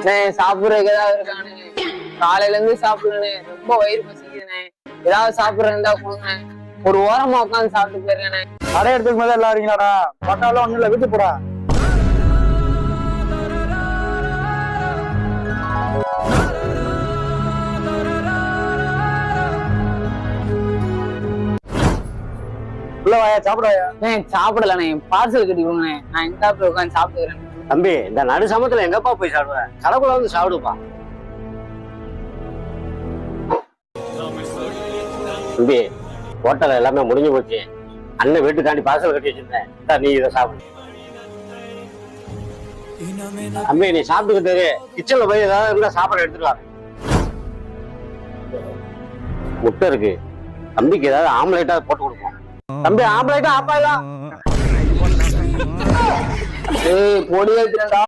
சாப்பிடுறதுக்கு ஏதாவது இருக்கானே? காலையில இருந்து சாப்பிடுறேனே, ரொம்ப வயிறு பசிக்குதுண்ணே. ஏதாவது சாப்பிடுறதா கொடுங்க. ஒரு ஓரமா உட்காந்து சாப்பிட்டு போயிருக்கேனே. கடை எடுத்துக்கு மேல எல்லாம் இருக்கீங்களாடா? பட்டாலும் ஒண்ணும் இல்ல, வீட்டு போடா. உள்ள வாயா, சாப்பிடாயா? சாப்பிடலண்ணே, பார்சல் கட்டி கொடுங்கண்ணே. நான் இந்த போய் உட்காந்து சாப்பிட்டுக்கிறேன். தம்பி, இந்த நடு சமத்துல எங்கப்பா போய் சாப்பிடுவேன்? கடைக்குள்ள வந்து சாப்பிடுப்பா. தம்பி, ஹோட்டல் எல்லாமே முடிஞ்சு போச்சு. அண்ணன் வீட்டுக்காண்டி பார்சல் கட்டி வச்சிருந்தேன். நீ இதை சாப்பிடு. தம்பி, நீ சாப்பிட்டுக்கிட்டு கிச்சன்ல போய் ஏதாவது இருந்தா சாப்பாடு எடுத்துட்டு வா. முட்டை இருக்கு, தம்பிக்கு ஏதாவது ஆம்லேட்டா போட்டு கொடுப்போம். தம்பி, ஆம்பளைட்டா ஆப்பாயிலாம். பொடி வைக்கிறேன்டா.